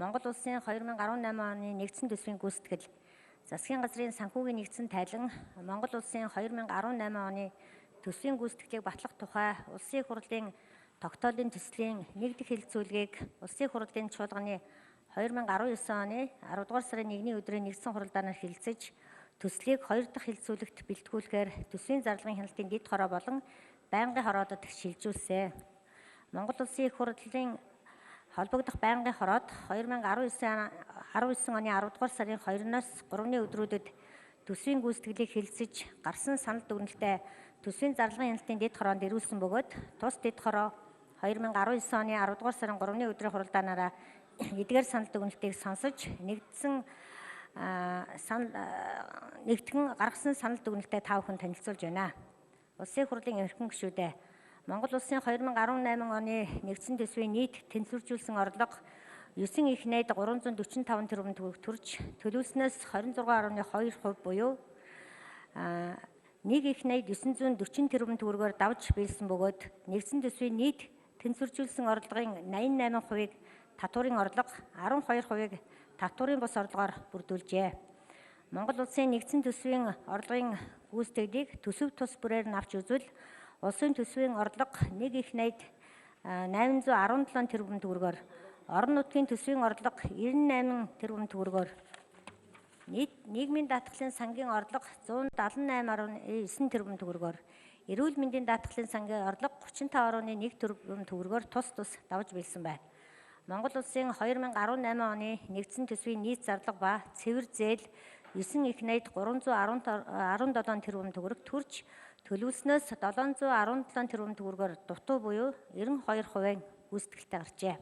Монгол улсын 2018 оны нэгдсэн төсвийн гүйцэтгэл, засгийн газрын санхүүгийн нэгдсэн тайлан Монгол улсын 2018 оны төсвийн гүйцэтгэлийг батлах тухай улсын хурлын тогтоолын төслийн нэг дэх хэлэлцүүлгийг улсын хурлын чуулганы 2019 оны 10 дугаар сарын 1-ний өдрийн нэгдсэн хуралдаанаар хэлэлцэж, төслийг 2 дахь хэлэлцүүлэгт бэлтгүүлэхээр төсвийн зарлагын хяналтын дэд хороо болон байнгын хороодод шилжүүлсэн. Монгол улсын их хурлын холбогдох байнгын хороод 2019 оны 10 дугаар сарын 2-оос 3-ны өдрүүдэд төсвийн гүйцэтгэлийг хэлэлцэж, гарсан санал дүгнэлтээ төсвийн зарлагын хяналтын дэд хороонд ирүүлсэн бөгөөд тус дэд хороо 2019 оны 10 дугаар сарын 3-ны өдрийн хуралдаанаараа эдгээр санал дүгнэлтийг сонсож, нэгтгэн гаргасан санал дүгнэлтээ та бүхэнд танилцуулж байна. Улсын хурлын эрхэм гишүүдээ, Монгол улсын 2018 оны нэгдсэн төсвийн нийт тэнцвэржүүлсэн орлого 9 их найд 345 тэрбум төгрөг төрж, төлөвлөснөөс 26.2% буюу 1 их найд 940 тэрбум төгрөгөөр давж биелсэн бөгөөд нэгдсэн төсвийн нийт тэнцвэржүүлсэн орлогын 88%-ийг татварын орлого, 12%-ийг татварын бус орлогоор бүрдүүлжээ. Монгол улсын нэгдсэн төсвийн орлогын гүйцэтгэлийг төсөв тус бүрээр нь авч үзвэл улсын төсвийн орлого 1 их найд 817 тэрбум төгрөгөөр, орон нутгийн төсвийн орлого 98 тэрбум төгрөгөөр, нийгмийн даатгалын сангийн орлого 178.9 тэрбум төгрөгөөр, эрүүл мэндийн даатгалын сангийн орлого 35.1 тэрбум төгрөгөөр тус давж биелсэн байна. Монгол улсын 2018 оны нэгдсэн төсвийн нийт зарлага ба цэвэр зээл 9 их найд 317 тэрбум төгрөг төрж, төлөвлөснөөс 717 тэрбум төгрөгөөр дутуу буюу 92% гүйцэтгэлтэй гарчээ.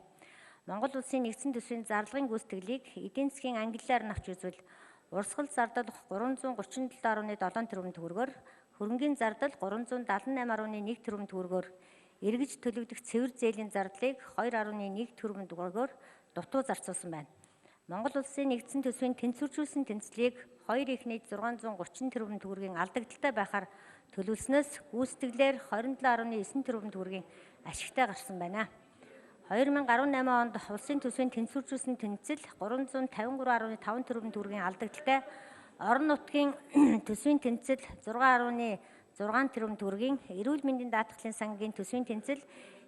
Монгол улсын нэгдсэн төсвийн зарлагын гүйцэтгэлийг эдийн засгийн ангиллаар нь авч үзвэл урсгал зардал 337.7 тэрбум төгрөгөөр, хөрөнгийн зардал 378.1 тэрбум төгрөгөөр, эргэж төлөгдөх цэвэр зээлийн зардлыг 2.1 тэрбум төгрөгөөр дутуу зарцуулсан байна. Монгол улсын нэгдсэн төсвийн тэнцвэржүүлсэн тэнцлийг 2 их найд 630 тэрбум төгрөгийн алдагдaltaй байхаар төлөвлөснөөс гүйцэтгэлээр 27.9 тэрбум төгрөгийн ашигтай гарсан байна. 2018 онд улсын төсвийн тэнцвэржүүлсэн тэнцэл 353.5 тэрбум төгрөгийн алдагдaltaй, орон нутгийн төсвийн тэнцэл 6.6 тэрбум төгрөгийн, эрүүл мэндийн даатгалын сангийн төсвийн тэнцэл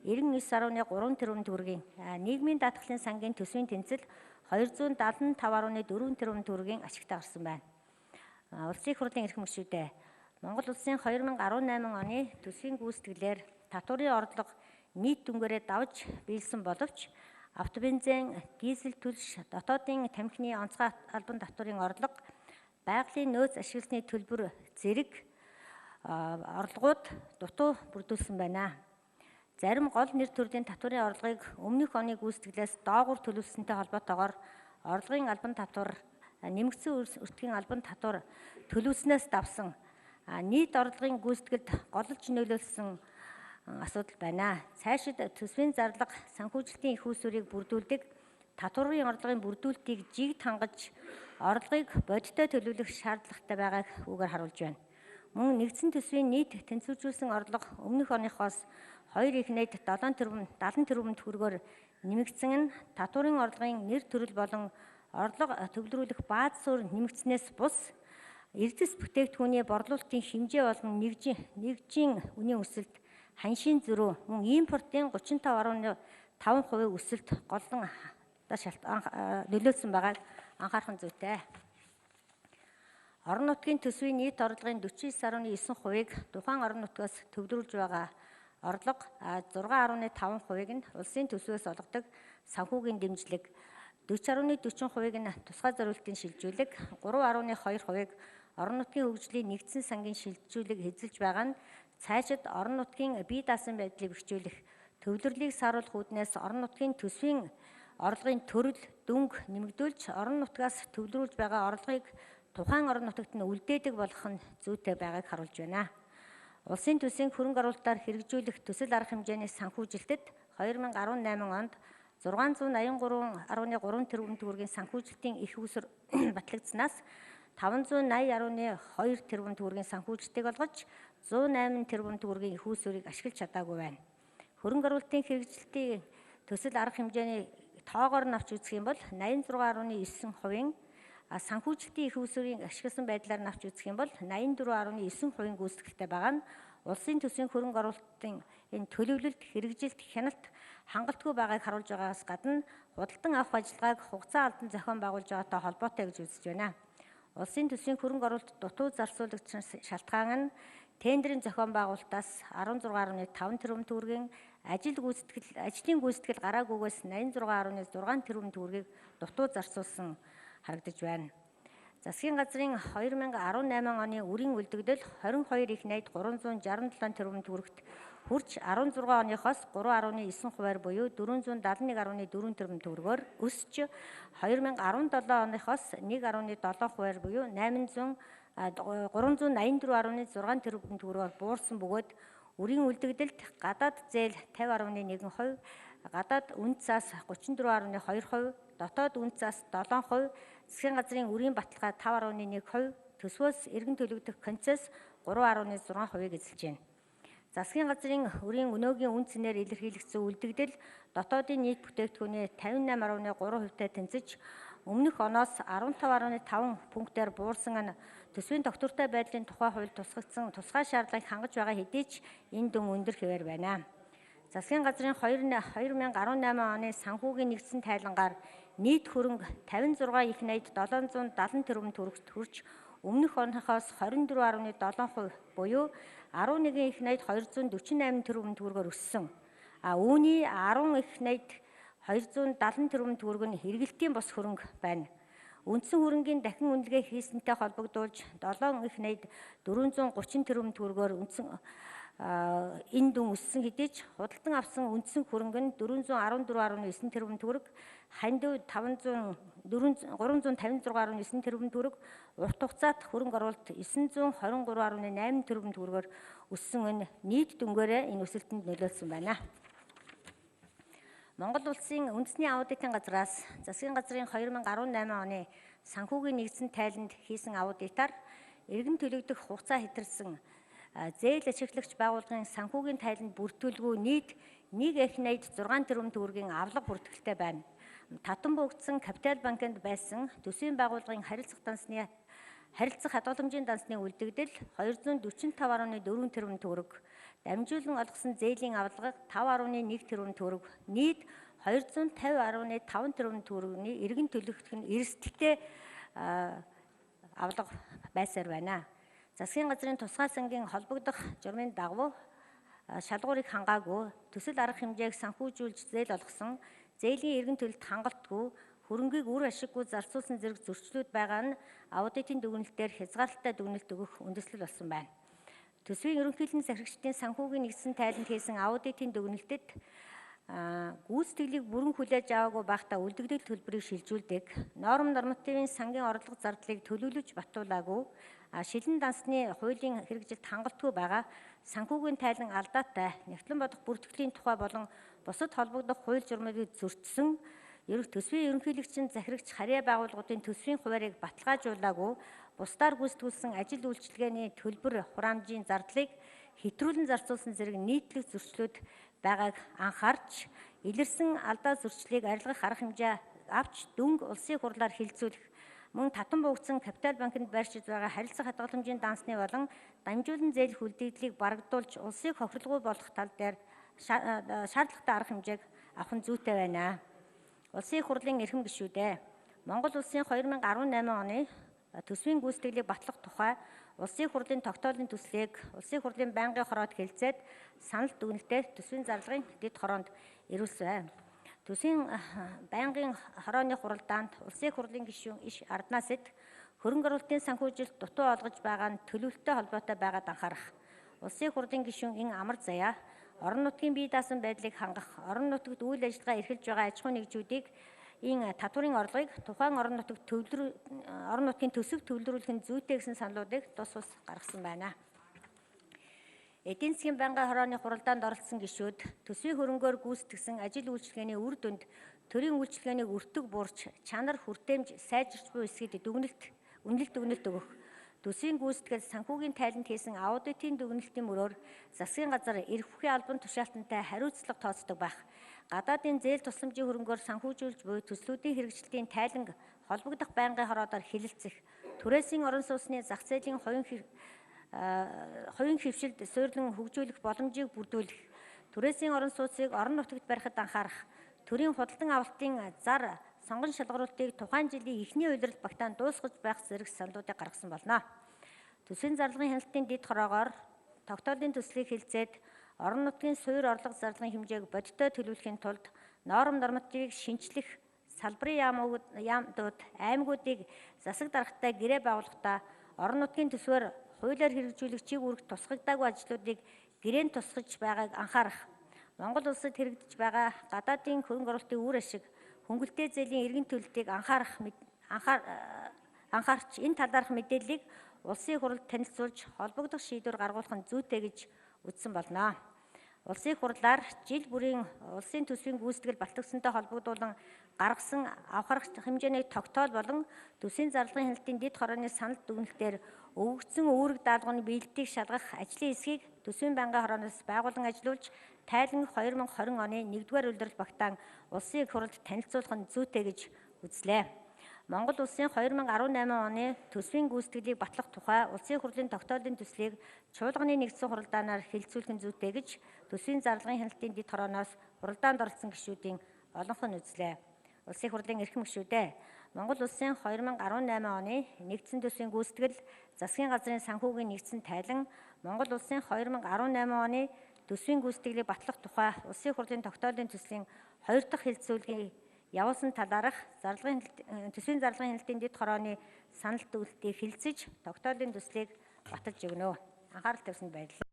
99.3 тэрбум төгрөгийн, нийгмийн даатгалын сангийн төсвийн тэнцэл 275.4 тэрбум төгрөгийн ашигтай гарсан байна. Улсын хурлын эрхэм гишүүдээ, Монгол улсын 2018 оны төсвийн гүйцэтгэлээр татварын орлого нийт дүнгээрээ давж биелсэн боловч автобензин, дизель түлш, дотоодын тамхины онцгой албан татварын орлого, байгалийн нөөц ашигласны төлбөр зэрэг орлогууд дутуу бүрдүүлсэн байна. Зарим гол нэр төрлийн татварын орлогыг өмнөх оны гүйцэтгэлээс доогуур төлөвлөсөнтэй холбоотойгоор орлогын албан татвар, нэмэгдсэн өртгийн албан татвар төлөвлөснөөс давсан нийт орлогын гүйцэтгэлд голж нөлөөлсөн асуудал байна. Цаашид төсвийн зарлага санхүүжилтийн их үүсвэрийг бүрдүүлдэг татварын орлогын бүрдүүлэлтийг жигд хангаж орлогыг бодиттой төлөвлөх шаардлагатай байгааг үүгээр харуулж байна. Мөн нэгдсэн төсвийн нийт тэнцвэржүүлсэн орлого өмнөх оныхоос 2 их найд 70 тэрбум төгрөгөөр нэмэгдсэн нь татварын орлогын нэр төрөл болон орлого төвлөрүүлэх бааз суурь нэмэгдснээс бус эрдэс бүтээгдэхүүний борлуулалтын хэмжээ болон нэгжийн үнийн өсөлт, ханшийн зөрүү, мөн импортын 35.5% өсөлт голлон нөлөөлсөн байгааг анхаарах зүйтэй. Орон нутгийн төсвийн нийт орлогын 49.9%-ийг тухайн орон нутгаас төвлөрүүлж байгаа орлого 6.5%-ийг нь улсын төсвөөс олгодог санхүүгийн дэмжлэг, 40.40%-ийг нь тусгай зориултын шилжүүлэг, 3.2%-ийг орон нутгийн хөгжлийн нэгдсэн сангийн шилжүүлэг эзэлж байгаа нь цаашид орон нутгийн бие даасан байдлыг бэхжүүлэх, төвлөрлийг сааруулах үүднээс орон нутгийн төсвийн орлогын төрөл дөнгө нэмэгдүүлж, орон нутгаас төвлөрүүлж байгаа орлогыг тухайн орон нутагт нь үлдээдэг болгох нь зүйтэй байгааг харуулж байна. Улсын төсвийн хөрөнгө оруулалтаар хэрэгжүүлэх төсөл арга хэмжээний санхүүжилтэд 2018 онд 683.3 тэрбум төгрөгийн санхүүжилтийн их үүсвэр батлагдсанаас 580.2 тэрбум төгрөгийн санхүүжилтийг олгож 108 тэрбум төгрөгийн их үүсвэрийг ашиглаж чадаагүй байна. Хөрөнгө оруулалтын хэрэгжилтийн төсөл арга хэмжээний тоогоор нь авч үзэх юм бол 86.9%, санхүүжилтийн их усурын ашигласан байдлаар нь авч үзэх юм бол 84.9% гүйцэтгэлтэй байгаа нь улсын төсвийн хөрөнгө оруулалтын энэ төлөвлөлт, хэрэгжилт, хяналт хангалтгүй байгааг харуулж байгаагаас гадна худалдан авах ажиллагааг хугацаа алдан зохион байгуулж байгаатай холбоотой гэж үзэж байна. Улсын төсвийн хөрөнгө оруулалт дутуу зарцуулагчийн шалтгаан нь тендерийн зохион байгуулалтаас 16.5 тэрбум төгрөгийн, ажлын гүйцэтгэл гараагүйгээс 86.6 тэрбум төгрөгийг дутуу зарцуулсан харагдаж байна. Засгийн газрын 2018 оны үрийн үлдэгдэл 22 их найд 367 тэрбум төгрөгт хүрч 16 оныхоос 3.9%-аар буюу 471.4 тэрбум төгрөгөөр өсч 2017 оныхоос 1.7%-аар буюу 384.6 тэрбум төгрөгөөр буурсан бөгөөд үрийн үлдэгдэлд гадаад зээл 50.1%, гадаад үнд цаас 34.2%, дотоод үнд цаас 7%, засгийн газрын үрийн баталгаа 5.1%, төсвөөс эргэн төлөгдөх концесс 3.6%-ийг эзэлж байна. Засгийн газрын үрийн өнөөгийн үн цэнээр илэрхийлэгдсэн үлдэгдэл дотоодын нийт бүтээгдэхүүний 58.3%-тай тэнцэж өмнөх оноос 15.5 пунктаар буурсан нь төсвийн тогтвортой байдлын тухай хуульд тусгагдсан тусгай шаардлагыг хангаж байгаа хэдий ч энэ дүн өндөр хэвээр байна. Засгийн газрын 2018 оны санхүүгийн нэгдсэн тайлангаар нийт хөрөнгө 56 их найд 770 тэрбум төгрөгт хүрч өмнөх оныхоос 24.7% буюу 11 их найд 248 тэрбум төгрөгөөр өссөн. Үүний 10 их найд 270 тэрбум төгрөг нь хэрэгэлтийн бос хөрөнгө байна. Үндсэн хөрөнгийн дахин үнэлгээ хийсэнтэй холбогдуулж 7 их найд 430 тэрбум төгрөгөөр энэ дүн өссөн хэдий ч худалдан авсан үндсэн хөрөнгө нь 414.9 тэрбум төгрөг, хандив 356.9 тэрбум төгрөг, урт хугацаат хөрөнгө оруулалт 923.8 тэрбум төгрөгөөр өссөн нь нийт дүнгээрээ энэ өсөлтөнд нөлөөлсөн байна. Монгол улсын үндэсний аудитын газраас засгийн газрын 2018 оны санхүүгийн нэгдсэн тайланд хийсэн аудитаар эргэн төлөгдөх хугацаа хэтэрсэн зээл ашиглагч байгууллагын санхүүгийн тайланд бүртгүүлгүй нийт 1 их найд 6 тэрбум төгрөгийн авлага бүртгэлтэй байна. Татан богдсон капитал банкнд байсан төсвийн байгууллагын харилцах хадгаламжийн дансны үлдэгдэл 245.4 тэрбум төгрөг, дамжуулан олгосон зээлийн авлага 5.1 тэрбум төгрөг, нийт 250.5 тэрбум төгрөгийн эргэн төлөгдөх нь эрсдэлтэй авлага байсаар байна. Засгийн газрын тусгай сангийн холбогдох журмын дагуу шалгуурыг хангаагүй, төсөл арга хэмжээг санхүүжүүлж зээл олгосон, зээлийн эргэн төлөлт хангалтгүй, хөрөнгийг үр ашиггүй зарцуулсан зэрэг зөрчлүүд байгаа нь аудитын дүгнэлтээр хязгаарлалтай дүгнэлт өгөх үндэслэл болсон байна. Төсвийн ерөнхийлөгчийн захирагчдын санхүүгийн нэгдсэн тайланд хийсэн аудитын дүгнэлтэд гүйцэтгэлийг бүрэн хүлээж аваагүй байхдаа үлдэгдэл төлбөрийг шилжүүлдэг, нормативын сангийн орлого зардлыг төлөвлөж батуулаагүй, шилэн дансны хуулийн хэрэгжилт хангалтгүй байгаа, санхүүгийн тайлан алдаатай, нягтлан бодох бүртгэлийн тухай болон бусад холбогдох хууль журмыг зөрчсөн, төсвийн ерөнхийлөгчийн захирагч харьяа байгууллагуудын төсвийн хуваарийг баталгаажуулаагүй, бусдаар гүйцэтгүүлсэн ажил үйлчилгээний төлбөр хураамжийн зардлыг хэтрүүлэн зарцуулсан зэрэг нийтлэг зөрчлүүд байгааг анхаарч, илэрсэн алдаа зөрчлийг арилгах арга хэмжээ авч дөнгө улсын хурлаар хилцүүлэх, мөн татан богдсон капитал банкнд байршиж байгаа харилцах хадгаламжийн дансны болон дамжуулан зээл хүлдэгдлийг барагдуулж улсыг хохирлгүй болох тал дээр шаардлагатай арга хэмжээг авах нь зүйтэй байна. Улсын хурлын эрхэм гишүүдээ, Монгол улсын 2018 оны төсвийн гүйцэтгэлийг батлах тухай улсын хурлын тогтоолын төслийг улсын хурлын байнгын хороод хэлцээд санал дүгнэлтэд төсвийн зарлагын дэд хороонд ирүүлсэн. Төсвийн байнгын хорооны хуралдаанд улсын хурлын гишүүн иш Арднасэд хөрөнгө оруулалтын санхүүжилт дутуу олгож байгаа нь төлөвлөлттэй холбоотой байгаад анхаарах. Улсын хурлын гишүүн ин амар заяа орон нутгийн бие даасан байдлыг хангах, орон нутагт үйл ажиллагаа эрхэлж байгаа аж ахуйн нэгжүүдийг энэ татварын орлогыг тухайн орон нутгийн төсөв төвлөрүүлэх нь зүйтэй гэсэн саналуудыг тус бас гаргасан байна. Эдийн засгийн байнгын хорооны хуралдаанд оролцсон гишүүд төсвийн хөрөнгөөр гүйцэтгсэн ажил үйлчилгээний үр дүнд төрийн үйлчилгээнийг өртөг буурч, чанар хүртээмж сайжирч буй эсгээд үнэлэлт дүгнэлт өгөх, төсвийн гүйцэтгэл санхүүгийн тайланд хийсэн аудитын дүгнэлтийн мөрөөр засгийн газар эрх бүхий албан тушаалтантай хариуцлага тооцдог байх, гадаадын зээл тусламжийн хөрөнгөөр санхүүжүүлж буй төслүүдийн хэрэгжилтийн тайланг холбогдох байнгын хороодоор хилэлцэх, түрээсийн орон сууцны зах зээлийн хувийн хөвшилд суйрлан хөгжүүлэх боломжийг бүрдүүлэх, түрээсийн орон сууцыг орон нутагт барихад анхаарах, төрийн худалдан авалтын зар сонгон шалгаруултыг тухайн жилийн эхний улиралд багтаан дуусгаж байх зэрэг саналуудыг гаргасан болно. Төсвийн зарлагын хяналтын дэд хороогоор тогтоолын төслийг хилцээд орон нутгийн суурь орлого зарлагын хэмжээг бодиттой төлөвлөхийн тулд нормативыг шинчлэх, салбарын яамдууд, аймагуудыг засаг даргатай гэрээ байгуулахдаа орон нутгийн төсвөөр хуулиар хэрэгжүүлэх чиг үүрэгт тусгагдаагүй ажлуудыг гэрээнд тусгаж байгааг анхаарах, Монгол улсад хэрэгжиж байгаа гадаадын хөрөнгө оруулалтын үр ашиг, хөнгөлтэй зээлийн эргэн төлөлтийг анхаарч энэ талаарх мэдээллийг улсын хурлд танилцуулж холбогдох шийдвэр гаргуулах нь зүйтэй гэж үзсэн болно. Улсын хурлаар жил бүрийн улсын төсвийн гүйцэтгэл балтагсантай холбогдуулан гаргасан авах хэмжээний тогтоол болон төсвийн зарлагын хяналтын дэд хорооны санал дүгнэлтээр өгөгдсөн үүрэг даалгаврын биелэлтийг шалгах ажлын хэсгийг төсвийн байнгын хорооноос байгуулан ажилуулж тайлан 2020 оны 1-р улирал багтаан улсын их хурлд танилцуулах нь зүйтэй гэж үзлээ. Монгол улсын 2018 оны төсвийн гүйцэтгэлийг батлах тухай улсын хурлын тогтоолын төслийг чуулганы нэгдсэн хуралдаанаар хэлэлцүүлэх нь зүйтэй гэж төсвийн зарлагын хяналтын дэд хорооноос хуралдаанд оролцсон гишүүдийн олонх нь үзлээ. Улсын хурлын эрхэм гишүүдээ, Монгол улсын 2018 оны нэгдсэн төсвийн гүйцэтгэл, засгийн газрын санхүүгийн нэгдсэн тайлан, Монгол улсын 2018 оны төсвийн гүйцэтгэлийг батлах тухай улсын хурлын тогтоолын төслийн 2 дахь хэлэлцүүлгийг явуулсан талаарх төсвийн зарлагын хяналтын дэд хорооны санал дүгнэлтийг хилцэж тогтоолын төслийг баталж өгнө. Анхаарал тавьсанд баярлалаа.